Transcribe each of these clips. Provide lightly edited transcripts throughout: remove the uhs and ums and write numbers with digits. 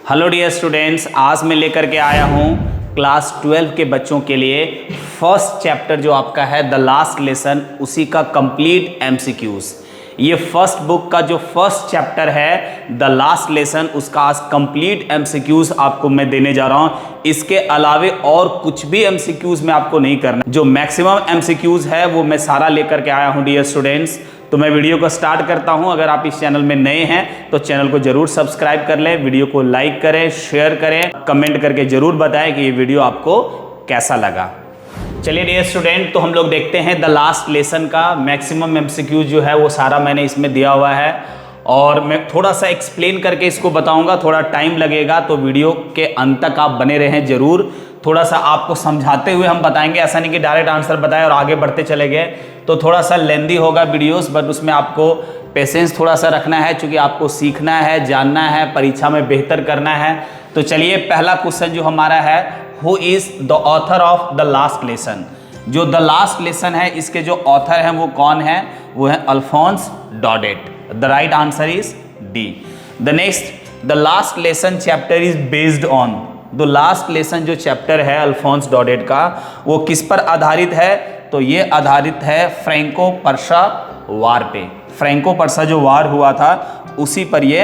Hello dear students, आज मैं लेकर के आया हूँ क्लास 12 के बच्चों के लिए फर्स्ट चैप्टर जो आपका है द लास्ट लेसन, उसी का कंप्लीट एमसीक्यूज। ये फर्स्ट बुक का जो फर्स्ट चैप्टर है द लास्ट लेसन, उसका आज कंप्लीट एमसीक्यूज आपको मैं देने जा रहा हूँ। इसके अलावे और कुछ भी एमसीक्यूज में आपको नहीं करना, जो मैक्सिमम एमसीक्यूज है वो मैं सारा लेकर के आया हूँ डियर स्टूडेंट्स। तो मैं वीडियो को स्टार्ट करता हूं। अगर आप इस चैनल में नए हैं तो चैनल को जरूर सब्सक्राइब कर लें, वीडियो को लाइक करें, शेयर करें, कमेंट करके जरूर बताएं कि ये वीडियो आपको कैसा लगा। चलिए डियर स्टूडेंट, तो हम लोग देखते हैं द लास्ट लेसन का मैक्सिमम एमसीक्यू जो है वो सारा मैंने इसमें दिया हुआ है और मैं थोड़ा सा एक्सप्लेन करके इसको बताऊंगा, थोड़ा टाइम लगेगा, तो वीडियो के अंत तक आप बने रहें जरूर। थोड़ा सा आपको समझाते हुए हम बताएंगे, ऐसा नहीं कि डायरेक्ट आंसर बताएं और आगे बढ़ते चले गए, तो थोड़ा सा लेंदी होगा वीडियोस, बट उसमें आपको पेशेंस थोड़ा सा रखना है, क्योंकि आपको सीखना है, जानना है, परीक्षा में बेहतर करना है। तो चलिए, पहला क्वेश्चन जो हमारा है, who is the author of the last lesson. जो द लास्ट लेसन है इसके जो ऑथर हैं वो कौन है? वो है Alphonse Daudet. The right answer is D. The next, the last lesson chapter is based on. The last lesson जो चैप्टर है अल्फोंस डॉडेट का, वो किस पर आधारित है? तो ये आधारित है फ्रैंको पर्सा वार पे। फ्रैंको पर्सा जो वार हुआ था उसी पर ये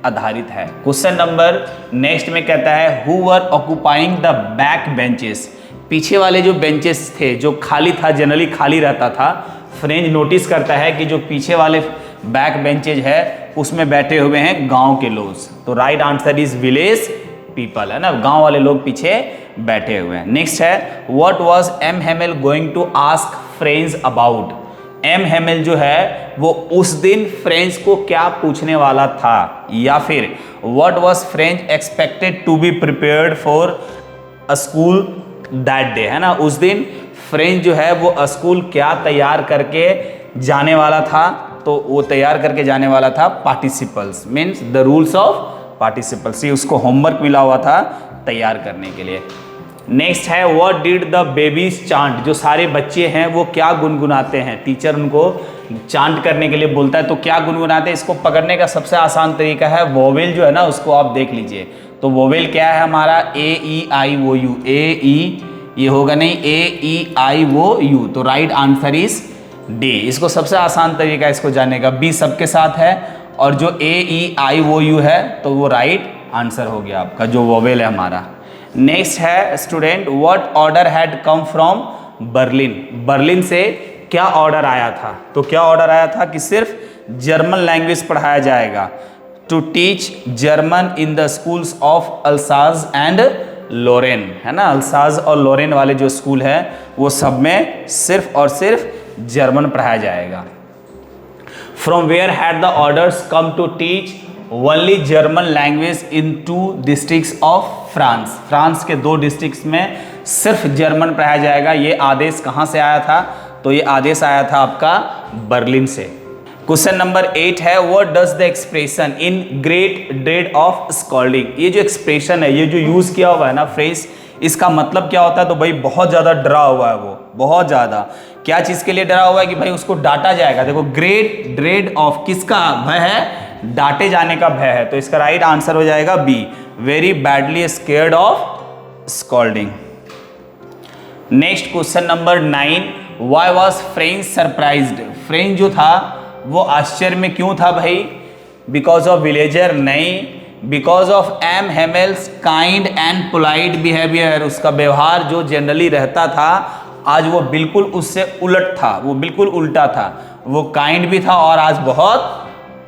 आधारित है। क्वेश्चन नंबर नेक्स्ट में कहता है, who were occupying the back benches. पीछे वाले जो बेंचेस थे, जो खाली था, जनरली खाली रहता था, फ्रेंच नोटिस करता है कि जो पीछे वाले बैक बेंचेज है उसमें बैठे हुए हैं गांव के लोग। तो right answer is village people, है ना, गांव वाले लोग पीछे बैठे हुए हैं। नेक्स्ट है, what was M Hamel going to ask French about. M Hamel जो है वो उस दिन फ्रेंच को क्या पूछने वाला था, या फिर what was French expected to be prepared for a school that day, है ना, उस दिन फ्रेंच जो है वो स्कूल क्या तैयार करके जाने वाला था? तो वो तैयार करके जाने वाला था participles, means the rules of participles. ये उसको होमवर्क मिला हुआ था तैयार करने के लिए। नेक्स्ट है, what did the babies chant. जो सारे बच्चे हैं वो क्या गुनगुनाते हैं? टीचर उनको चांट करने के लिए बोलता है, तो क्या गुनगुनाते हैं? इसको पकड़ने का सबसे आसान तरीका है वोवेल जो है ना, उसको आप देख लीजिए। तो वोवेल क्या है हमारा? ए ई आई ओ यू। ए ई, ये होगा नहीं, ए ई आई ओ यू। तो राइट आंसर इज डी। इसको सबसे आसान तरीका इसको जानने का, बी सबके साथ है और जो ए ई आई ओ यू है तो वो राइट आंसर हो गया आपका, जो वोवेल है हमारा। नेक्स्ट है student, what order had come from Berlin. Berlin से क्या ऑर्डर आया था? तो क्या ऑर्डर आया था कि सिर्फ जर्मन लैंग्वेज पढ़ाया जाएगा, to teach German in the schools of Alsace and Lorraine, है ना, अल्साज और लोरेन वाले जो स्कूल है वो सब में सिर्फ और सिर्फ जर्मन पढ़ाया जाएगा। From where had the orders come to teach only German language in 2 districts of France. France के 2 डिस्ट्रिक्ट्स में सिर्फ जर्मन पढ़ाया जाएगा। ये आदेश कहाँ से आया था? तो ये आदेश आया था आपका बर्लिन से। क्वेश्चन नंबर 8 है, what does the expression in great dread of scolding. ये जो एक्सप्रेशन है, ये जो यूज किया हुआ है ना फ्रेज, इसका मतलब क्या होता है? तो भाई बहुत ज़्यादा डरा हुआ है वो, बहुत ज़्यादा। क्या चीज़ के लिए डरा हुआ है? कि भाई उसको डांटा जाएगा। देखो, ग्रेट ड्रेड ऑफ, किसका भय है? डांटे जाने का भय है। तो इसका राइट आंसर हो जाएगा B, very badly scared of scolding. Next question number 9, why was French surprised. French जो था वो आश्चर्य में क्यों था भाई? Because of villager? नहीं, because of M Hamel's kind and polite behaviour. उसका व्यवहार जो जनरली रहता था, आज वो बिल्कुल उससे उलट था, वो बिल्कुल उल्टा था। वो काइंड भी था और आज बहुत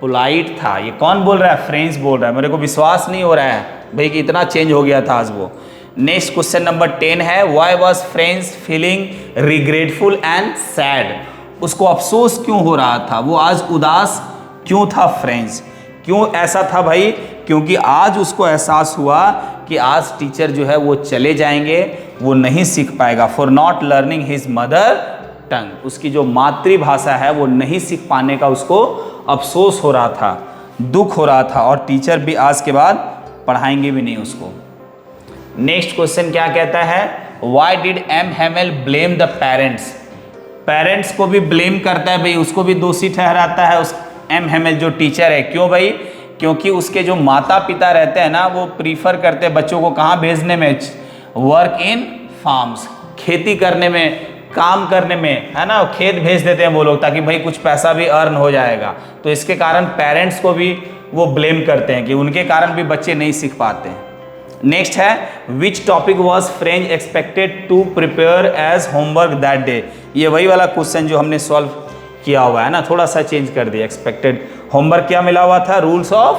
पोलाइट था। ये कौन बोल रहा है? फ्रेंच बोल रहा है। मेरे को विश्वास नहीं हो रहा है भाई कि इतना चेंज हो गया था आज वो। नेक्स्ट क्वेश्चन नंबर 10 है, why was French feeling regretful and sad. उसको अफसोस क्यों हो रहा था? वो आज उदास क्यों था फ्रेंच? क्यों ऐसा था भाई? क्योंकि आज उसको एहसास हुआ कि आज टीचर जो है वो चले जाएंगे, वो नहीं सीख पाएगा। For not learning his mother tongue. उसकी जो मातृभाषा है वो नहीं सीख पाने का उसको अफसोस हो रहा था, दुख हो रहा था, और टीचर भी आज के बाद पढ़ाएंगे भी नहीं उसको। नेक्स्ट क्वेश्चन क्या कहता है, why did M Hamel blame the parents. Parents को भी ब्लेम करता है भाई, उसको भी दोषी ठहराता है उस एम हेमेल जो टीचर है। क्यों भाई? क्योंकि उसके जो माता पिता रहते हैं ना, वो प्रीफर करते हैं बच्चों को कहाँ भेजने में, वर्क इन फार्म्स, खेती करने में, काम करने में, है ना, खेत भेज देते हैं वो लोग, ताकि भाई कुछ पैसा भी अर्न हो जाएगा। तो इसके कारण पेरेंट्स को भी वो ब्लेम करते हैं कि उनके कारण भी बच्चे नहीं सीख पाते हैं। नेक्स्ट है, which topic was French expected to prepare as homework that day. ये वही वाला क्वेश्चन जो हमने सॉल्व किया हुआ है ना, थोड़ा सा चेंज कर दिया। एक्सपेक्टेड होमवर्क क्या मिला हुआ था, रूल्स ऑफ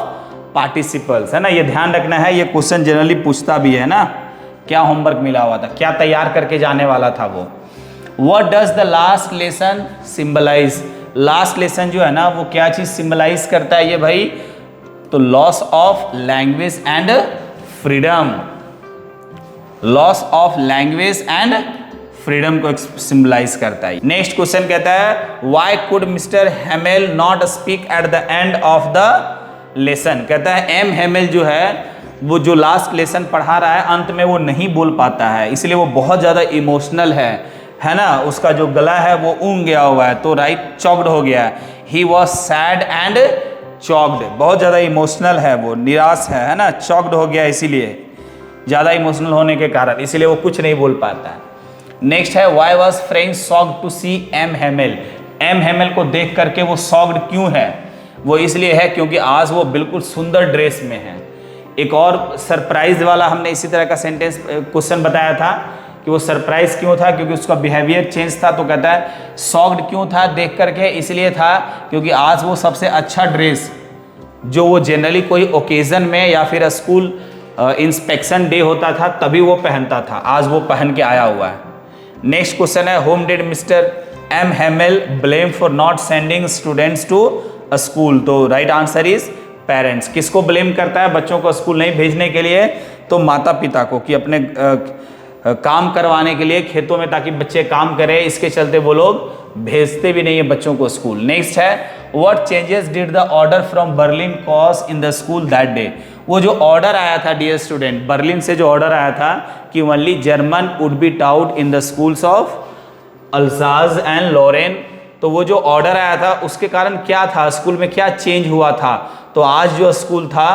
पार्टिसिपल्स, है ना, ये ध्यान रखना है, ये क्वेश्चन जनरली पूछता भी है ना, क्या होमवर्क मिला हुआ था, क्या तैयार करके जाने वाला था वो। What does the last lesson symbolize? Last lesson जो है ना, वो क्या चीज सिंबलाइज करता है ये भाई, तो loss of language and freedom, loss of language and freedom को सिंबलाइज करता है। नेक्स्ट क्वेश्चन कहता है, why could mister Hamel not speak at the end of the lesson. कहता है एम हेमेल जो है, वो जो लास्ट लेसन पढ़ा रहा है, अंत में वो नहीं बोल पाता है, इसलिए वो बहुत ज़्यादा इमोशनल है ना, उसका जो गला है वो ऊँग गया हुआ है, तो राइट, चॉक्ड हो गया है। He was sad and choked, बहुत ज़्यादा इमोशनल है, वो निराश है ना, चॉक्ड हो गया, इसीलिए ज़्यादा इमोशनल होने के कारण, इसीलिए वो कुछ नहीं बोल पाता है। नेक्स्ट है, why was French shocked to see M Hamel. M Hamel को देख करके वो सॉक्ड क्यों है, वो इसलिए है क्योंकि आज वो बिल्कुल सुंदर ड्रेस में है। एक और सरप्राइज वाला हमने इसी तरह का सेंटेंस क्वेश्चन बताया था कि वो सरप्राइज क्यों था, क्योंकि उसका बिहेवियर चेंज था। तो कहता है शॉक्ड क्यों था देख करके, इसलिए था क्योंकि आज वो सबसे अच्छा ड्रेस जो वो जनरली कोई ओकेजन में या फिर स्कूल इंस्पेक्शन डे होता था तभी वो पहनता था, आज वो पहन के आया हुआ है। नेक्स्ट क्वेश्चन है, whom did mister M Hamel blame for not sending students to a school. तो राइट आंसर इज पेरेंट्स। किसको ब्लेम करता है बच्चों को स्कूल नहीं भेजने के लिए, तो माता पिता को, कि अपने काम करवाने के लिए खेतों में ताकि बच्चे काम करें, इसके चलते वो लोग भेजते भी नहीं है बच्चों को स्कूल। नेक्स्ट है, what changes did the order from Berlin cause in the school that day. वो जो ऑर्डर आया था डियर स्टूडेंट, बर्लिन से जो ऑर्डर आया था कि only German would be taught in the schools of Alsace and Lorraine, तो वो जो ऑर्डर आया था उसके कारण क्या था, स्कूल में क्या चेंज हुआ था। तो आज जो स्कूल था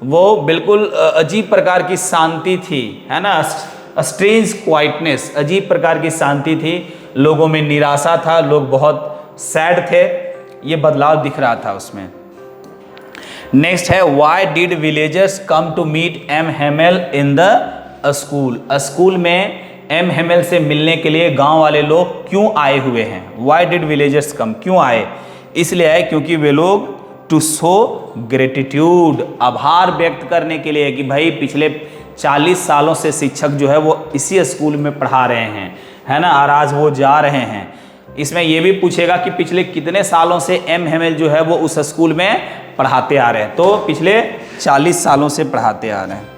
वो बिल्कुल अजीब प्रकार की शांति थी, है ना, स्ट्रेंज क्वाइटनेस, अजीब प्रकार की शांति थी, लोगों में निराशा था, लोग बहुत सैड थे, ये बदलाव दिख रहा था उसमें। नेक्स्ट है, why did villagers come to meet M Hamel in the school. School में एम हेमेल से मिलने के लिए गांव वाले लोग क्यों आए हुए हैं। व्हाई डिड विलेजर्स कम, क्यों आए, इसलिए आए क्योंकि वे लोग टू शो ग्रेटिट्यूड, आभार व्यक्त करने के लिए कि भाई पिछले 40 सालों से शिक्षक जो है वो इसी स्कूल में पढ़ा रहे हैं, है ना, और आज वो जा रहे हैं। इसमें ये भी पूछेगा कि पिछले कितने सालों से एम हेमेल जो है वो उस स्कूल में पढ़ाते आ रहे हैं, तो पिछले 40 सालों से पढ़ाते आ रहे हैं।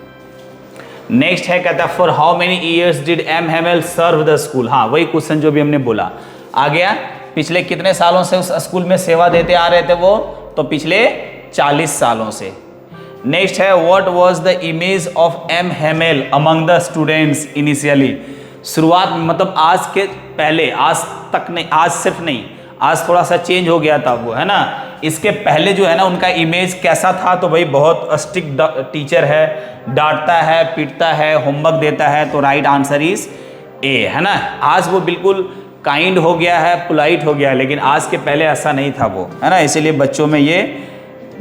नेक्स्ट है, कहता है for how many years did M Hamel serve the school. हाँ, वही क्वेश्चन जो भी हमने बोला आ गया, पिछले कितने सालों से उस स्कूल में सेवा देते आ रहे थे वो, तो पिछले 40 सालों से। नेक्स्ट है, what was the image of M Hamel among the students initially. शुरुआत में, मतलब आज के पहले, आज तक नहीं, आज सिर्फ नहीं, आज थोड़ा सा चेंज हो गया था वो, है ना, इसके पहले जो है ना उनका इमेज कैसा था, तो भाई बहुत स्ट्रिक्ट टीचर है, डांटता है, पीटता है, होमवर्क देता है, तो राइट आंसर इज ए, है ना। आज वो बिल्कुल काइंड हो गया है, पोलाइट हो गया है, लेकिन आज के पहले ऐसा नहीं था वो, है ना, इसीलिए बच्चों में ये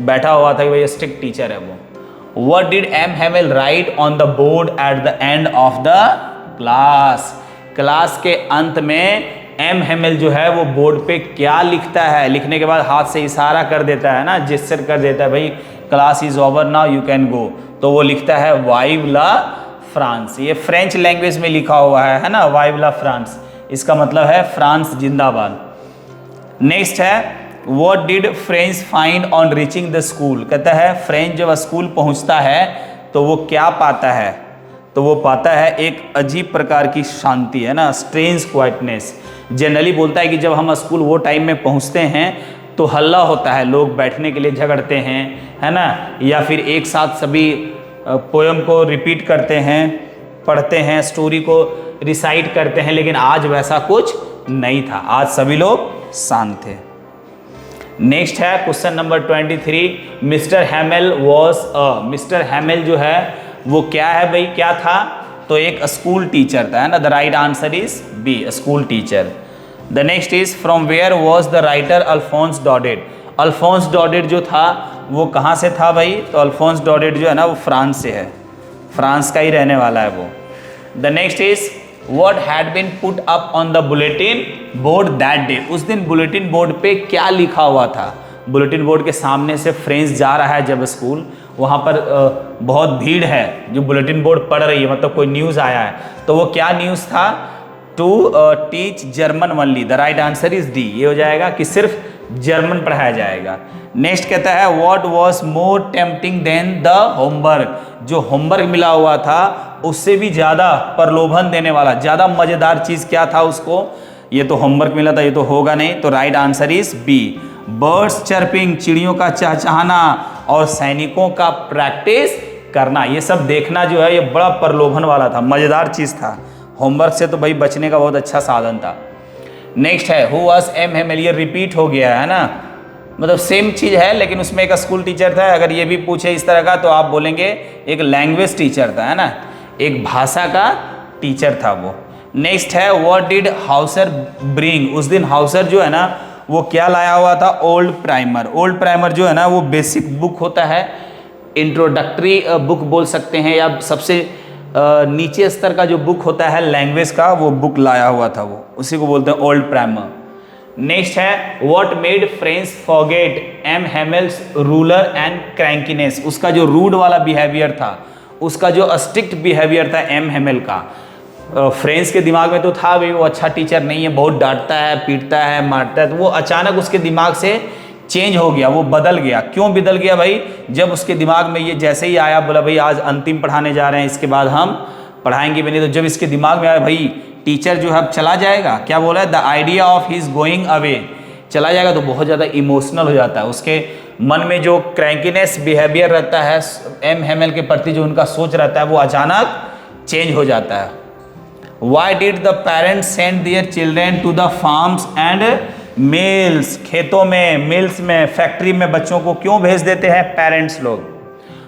बैठा हुआ था कि भाई स्ट्रिक्ट टीचर है वो। What did M Hamel write on the board at the end of the class. Class के अंत में एम हेमेल जो है वो बोर्ड पे क्या लिखता है, लिखने के बाद हाथ से इशारा कर देता है ना, जेस्चर कर देता है, भाई class is over now you can go, तो वो लिखता है वाइव ला फ्रांस। ये फ्रेंच लैंग्वेज में लिखा हुआ है ना, वाइव ला फ्रांस, इसका मतलब है फ्रांस जिंदाबाद। नेक्स्ट है, what did French find on reaching the school. कहता है फ्रेंच जब स्कूल पहुंचता है तो वो क्या पाता है, तो वो पाता है एक अजीब प्रकार की शांति, है ना, स्ट्रेंज क्वाइटनेस। जनरली बोलता है कि जब हम स्कूल वो टाइम में पहुंचते हैं तो हल्ला होता है, लोग बैठने के लिए झगड़ते हैं, है ना, या फिर एक साथ सभी पोयम को रिपीट करते हैं, पढ़ते हैं, स्टोरी को रिसाइट करते हैं, लेकिन आज वैसा कुछ नहीं था, आज सभी लोग शांत थे। नेक्स्ट है question number 23, mister Hamel was mister Hamel जो है वो क्या है भाई, क्या था, तो एक स्कूल टीचर था, है ना। The right answer is B, school teacher. The next is from where was the writer Alphonse Daudet. Alphonse Daudet जो था वो कहाँ से था भाई, तो अल्फोंस डॉडेड जो है ना वो फ्रांस से है, फ्रांस का ही रहने वाला है वो। The next is what had been put up on the bulletin board that day। उस दिन बुलेटिन बोर्ड पे क्या लिखा हुआ था। बुलेटिन बोर्ड के सामने से फ्रेंड्स जा रहा है जब स्कूल, वहाँ पर बहुत भीड़ है जो बुलेटिन बोर्ड पढ़ रही है, मतलब कोई न्यूज़ आया है, तो वो क्या न्यूज़ था, to teach German only. The right answer is D, ये हो जाएगा कि सिर्फ जर्मन पढ़ाया जाएगा। नेक्स्ट कहता है what was more tempting than the homework. जो होमवर्क मिला हुआ था उससे भी ज़्यादा प्रलोभन देने वाला, ज़्यादा मज़ेदार चीज़ क्या था उसको, ये तो होमवर्क मिला था, ये तो होगा नहीं, तो right answer is B, birds chirping, चिड़ियों का चहचहाना और सैनिकों का प्रैक्टिस करना। ये सब देखना जो है ये बड़ा प्रलोभन वाला था, मज़ेदार चीज़ था। होमवर्क से तो भाई बचने का बहुत अच्छा साधन था। नेक्स्ट है हु वाज एम हैमेल, ये रिपीट हो गया है ना, मतलब सेम चीज़ है लेकिन उसमें एक स्कूल टीचर था। अगर ये भी पूछे इस तरह का तो आप बोलेंगे एक लैंग्वेज टीचर था, है ना, एक भाषा का टीचर था वो। नेक्स्ट है व्हाट डिड हाउसर ब्रिंग। उस दिन हाउसर जो है ना वो क्या लाया हुआ था, ओल्ड प्राइमर। ओल्ड प्राइमर जो है ना वो बेसिक बुक होता है, इंट्रोडक्टरी बुक बोल सकते हैं, या सबसे नीचे स्तर का जो बुक होता है लैंग्वेज का, वो बुक लाया हुआ था वो, उसी को बोलते हैं ओल्ड प्राइमर। नेक्स्ट है what made French forget M Hamel's ruler and crankiness. उसका जो रूड वाला बिहेवियर था, उसका जो स्ट्रिक्ट बिहेवियर था एम हैमेल का, फ्रेंच के दिमाग में तो था भाई वो अच्छा टीचर नहीं है, बहुत डांटता है, पीटता है, मारता है, तो वो अचानक उसके दिमाग से चेंज हो गया, वो बदल गया। क्यों बदल गया भाई, जब उसके दिमाग में ये जैसे ही आया, बोला भाई आज अंतिम पढ़ाने जा रहे हैं, इसके बाद हम पढ़ाएंगे भी नहीं, तो जब इसके दिमाग में आया भाई टीचर जो है अब चला जाएगा, क्या बोला है, the idea of his going away, चला जाएगा, तो बहुत ज़्यादा इमोशनल हो जाता है। उसके मन में जो क्रैंकीनेस बिहेवियर रहता है एम हैमेल के प्रति, जो उनका सोच रहता है, वो अचानक चेंज हो जाता है। Why did the parents send their children to the farms and mills. खेतों में, मिल्स में, फैक्ट्री में बच्चों को क्यों भेज देते हैं पेरेंट्स लोग,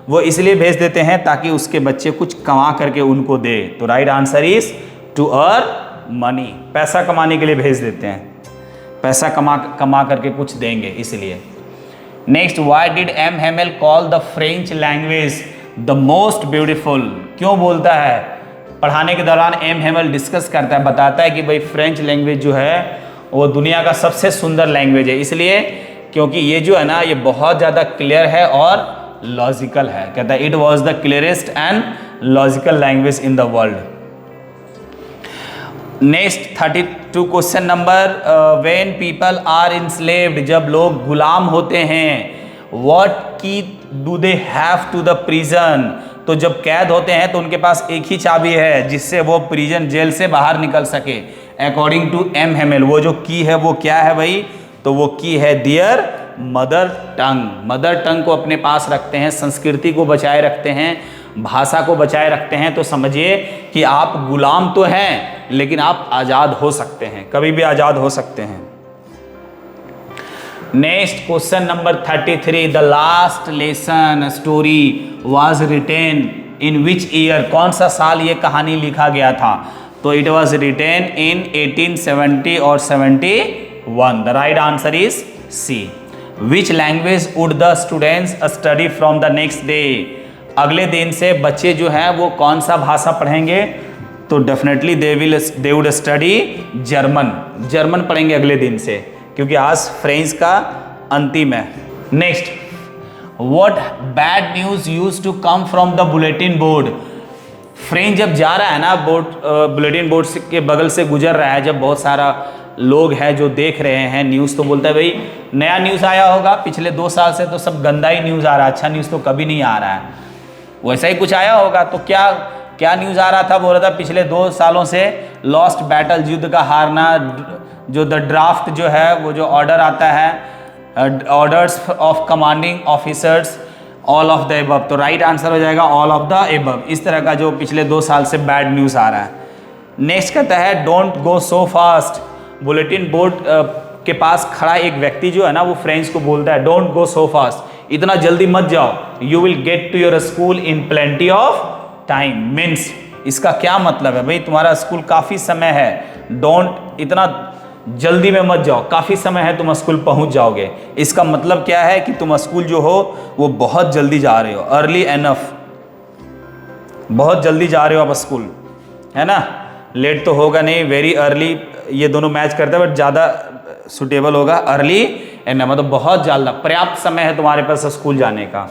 वो इसलिए भेज देते हैं ताकि उसके बच्चे कुछ कमा करके उनको दे। तो right answer is to earn money, पैसा कमाने के लिए भेज देते हैं, पैसा कमा करके कुछ देंगे इसलिए। Next why did M Hamel call the French language the most beautiful. क्यों बोलता है, पढ़ाने के दौरान एम हैमेल डिस्कस करता है, बताता है कि भाई फ्रेंच लैंग्वेज जो है वो दुनिया का सबसे सुंदर लैंग्वेज है, इसलिए क्योंकि ये जो है ना ये बहुत ज़्यादा क्लियर है और लॉजिकल है। कहता है it was the clearest and logical language in the world. Next 32 question number, when people are enslaved, जब लोग गुलाम होते हैं, what key do they have to the prison. तो जब कैद होते हैं तो उनके पास एक ही चाबी है जिससे वो प्रिजन जेल से बाहर निकल सके। अकॉर्डिंग टू एम हैमेल वो जो की है वो क्या है भाई, तो वो की है दियर मदर टंग। मदर टंग को अपने पास रखते हैं, संस्कृति को बचाए रखते हैं, भाषा को बचाए रखते हैं, तो समझिए कि आप गुलाम तो हैं लेकिन आप आज़ाद हो सकते हैं, कभी भी आज़ाद हो सकते हैं। Next question number 33, the last lesson story was written in which year. कौन सा साल ये कहानी लिखा गया था, तो इट वाज रिटेन इन 1870 और 71। The right answer is C. Which language would the students study from the next day. अगले दिन से बच्चे जो हैं वो कौन सा भाषा पढ़ेंगे, तो definitely they would study German. German पढ़ेंगे अगले दिन से, क्योंकि आज फ्रेंच का अंतिम है। Next, what bad news used to come from the bulletin board. French जब जा रहा है ना बुलेटिन बोर्ड के बगल से गुजर रहा है, जब बहुत सारा लोग हैं जो देख रहे हैं न्यूज़, तो बोलता है भाई नया न्यूज़ आया होगा, पिछले 2 साल से तो सब गंदा ही न्यूज़ आ रहा है, अच्छा न्यूज़ तो कभी नहीं आ रहा है। वैसा ही कुछ आया होगा, तो क्या न्यूज़ आ रहा था, बोल रहा था पिछले 2 सालों से लॉस्ट बैटल, युद्ध का हारना, जो द ड्राफ्ट जो है वो जो ऑर्डर आता है, orders of commanding officers, all of the above. तो राइट आंसर हो जाएगा ऑल ऑफ द एबव। इस तरह का जो पिछले 2 साल से बैड न्यूज़ आ रहा है। नेक्स्ट कहता है don't go so fast. Bulletin board के पास खड़ा एक व्यक्ति जो है ना वो फ्रेंड्स को बोलता है डोंट गो सो फास्ट, इतना जल्दी मत जाओ, you will get to your school in plenty of time. Means इसका क्या मतलब है भाई, तुम्हारा स्कूल काफी समय है, डोंट इतना जल्दी में मत जाओ, काफी समय है, तुम स्कूल पहुंच जाओगे। इसका मतलब क्या है कि तुम स्कूल जो हो वो बहुत जल्दी जा रहे हो, अर्ली एनफ, बहुत जल्दी जा रहे हो आप स्कूल, है ना। लेट तो होगा नहीं, वेरी अर्ली, ये दोनों मैच करते हैं, बट ज़्यादा सुटेबल होगा अर्ली एंड, मतलब बहुत ज़्यादा पर्याप्त समय है तुम्हारे पास स्कूल जाने का।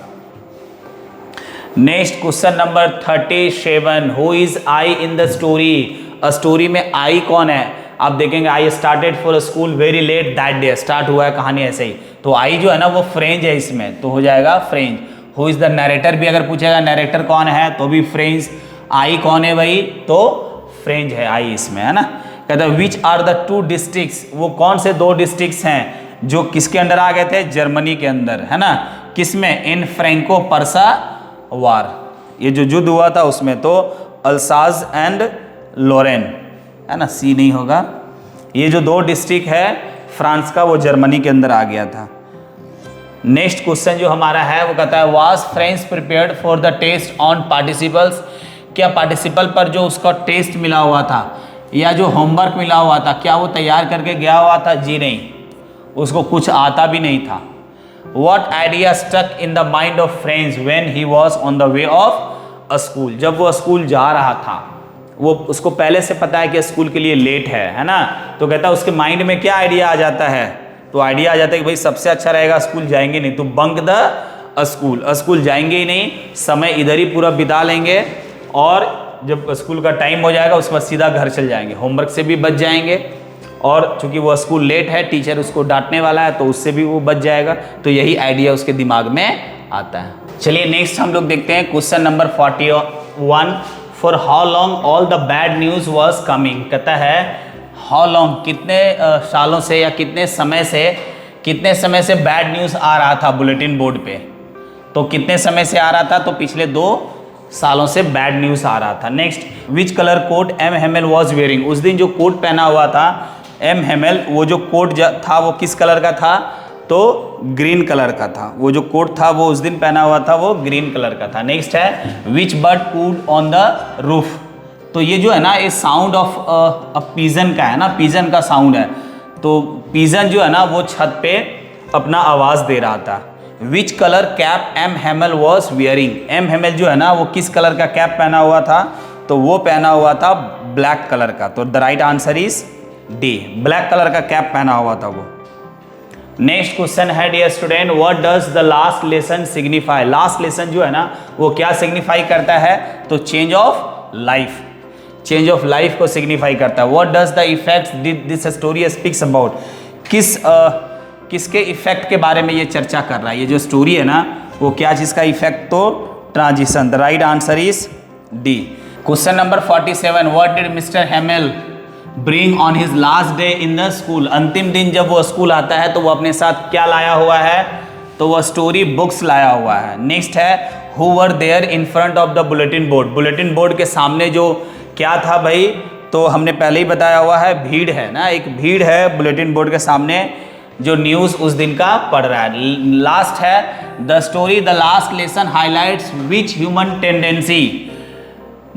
Next question number 37, who is I in the story. Story में आई कौन है, आप देखेंगे I started for school very let that day, start हुआ है कहानी ऐसे ही, तो आई जो है ना वो फ्रेंच है इसमें, तो हो जाएगा French. Who is the narrator भी अगर पूछेगा नरेटर कौन है तो भी फ्रेंच। आई कौन है भाई, तो फ्रेंच है आई इसमें, है ना। कहता है which are the two districts, वो कौन से दो डिस्ट्रिक्ट्स हैं जो किसके अंडर आ गए थे, जर्मनी के अंदर, है ना। किसमें, इन फ्रैंको पर्सा वार, ये जो युद्ध हुआ था उसमें, तो अल्साज एंड लोरेन, है ना, सी नहीं होगा। ये जो दो डिस्ट्रिक्ट है फ्रांस का वो जर्मनी के अंदर आ गया था। नेक्स्ट क्वेश्चन जो हमारा है वो कहता है was French prepared for the test on participles, क्या पार्टिसिपल पर जो उसका टेस्ट मिला हुआ था या जो होमवर्क मिला हुआ था क्या वो तैयार करके गया हुआ था, जी नहीं, उसको कुछ आता भी नहीं था। What idea stuck in the mind of Franz when he was on the way of a school, जब वो स्कूल जा रहा था, वो उसको पहले से पता है कि स्कूल के लिए लेट है ना, तो कहता है उसके माइंड में क्या आइडिया आ जाता है, तो आइडिया आ जाता है कि भाई सबसे अच्छा रहेगा स्कूल जाएंगे नहीं तो बंक द स्कूल, स्कूल जाएंगे ही नहीं, समय इधर ही पूरा बिता लेंगे और जब स्कूल का टाइम हो जाएगा उसके बाद सीधा घर चल जाएंगे, होमवर्क से भी बच जाएंगे और चूंकि वो स्कूल लेट है टीचर उसको डांटने वाला है तो उससे भी वो बच जाएगा, तो यही आइडिया उसके दिमाग में आता है। चलिए नेक्स्ट हम लोग देखते हैं question number 41, for how long all the bad news was coming. कहता है हाउ लॉन्ग, कितने सालों से या कितने समय से बैड न्यूज़ आ रहा था बुलेटिन बोर्ड पे, तो कितने समय से आ रहा था, तो पिछले 2 सालों से बैड न्यूज़ आ रहा था। Next, which colour coat M Hamel was wearing, उस दिन जो कोट पहना हुआ था एम हेमेल, वो जो कोट था वो किस कलर का था, तो ग्रीन कलर का था, वो जो कोट था वो उस दिन पहना हुआ था वो ग्रीन कलर का था। नेक्स्ट है which bird could on the roof, तो ये जो है ना ये साउंड ऑफ अ पिजन का है ना, पिजन का साउंड है, तो पिजन जो है ना वो छत पे अपना आवाज़ दे रहा था। Which colour cap M Hamel was wearing, M Hamel जो है ना वो किस कलर का कैप पहना हुआ था, तो वो पहना हुआ था ब्लैक कलर का, तो the right answer is D, black colour का कैप पहना हुआ था वो। नेक्स्ट क्वेश्चन है dear student, what does the last lesson signify, last lesson जो है ना वो क्या सिग्निफाई करता है, तो change of life, change of life को सिग्निफाई करता है। What does the effects this story speaks about, किसके इफेक्ट के बारे में ये चर्चा कर रहा है, ये जो स्टोरी है ना वो क्या चीज़ का इफेक्ट, तो transition, the right answer is D. Question number 47, what did mister Hamel bring on his last day in the school, अंतिम दिन जब वो स्कूल आता है तो वो अपने साथ क्या लाया हुआ है, तो वो स्टोरी बुक्स लाया हुआ है। नेक्स्ट है who were there in front of the bulletin board, bulletin board के सामने जो क्या था भाई, तो हमने पहले ही बताया हुआ है भीड़ है ना, एक भीड़ है बुलेटिन बोर्ड के सामने जो न्यूज़ उस दिन का पढ़ रहा है। लास्ट है the story the last lesson highlights which human tendency,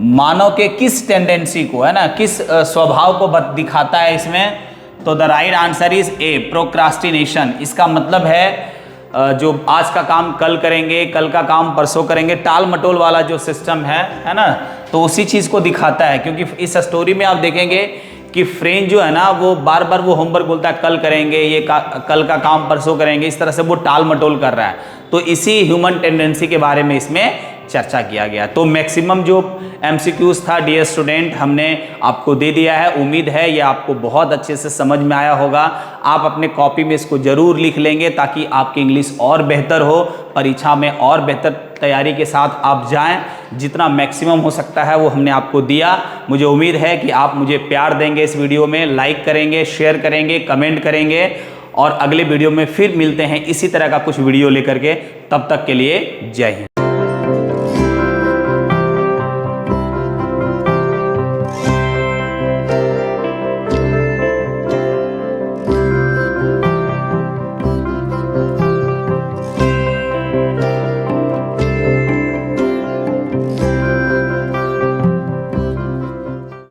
मानव के किस टेंडेंसी को, है ना, किस स्वभाव को दिखाता है इसमें, तो the right answer is a, procrastination. इसका मतलब है जो आज का काम कल करेंगे, कल का काम परसों करेंगे, टाल मटोल वाला जो सिस्टम है ना, तो उसी चीज़ को दिखाता है। क्योंकि इस स्टोरी में आप देखेंगे कि फ्रेंच जो है ना वो बार बार वो होमवर्क बोलता है कल करेंगे, ये कल का काम परसों करेंगे, इस तरह से वो टाल मटोल कर रहा है, तो इसी ह्यूमन टेंडेंसी के बारे में इसमें चर्चा किया गया। तो मैक्सिमम जो एमसीक्यूज था डियर स्टूडेंट हमने आपको दे दिया है, उम्मीद है ये आपको बहुत अच्छे से समझ में आया होगा। आप अपने कॉपी में इसको जरूर लिख लेंगे ताकि आपकी इंग्लिश और बेहतर हो, परीक्षा में और बेहतर तैयारी के साथ आप जाएं। जितना मैक्सिमम हो सकता है वो हमने आपको दिया। मुझे उम्मीद है कि आप मुझे प्यार देंगे, इस वीडियो में लाइक करेंगे, शेयर करेंगे, कमेंट करेंगे और अगले वीडियो में फिर मिलते हैं इसी तरह का कुछ वीडियो लेकर के। तब तक के लिए जय हिंद।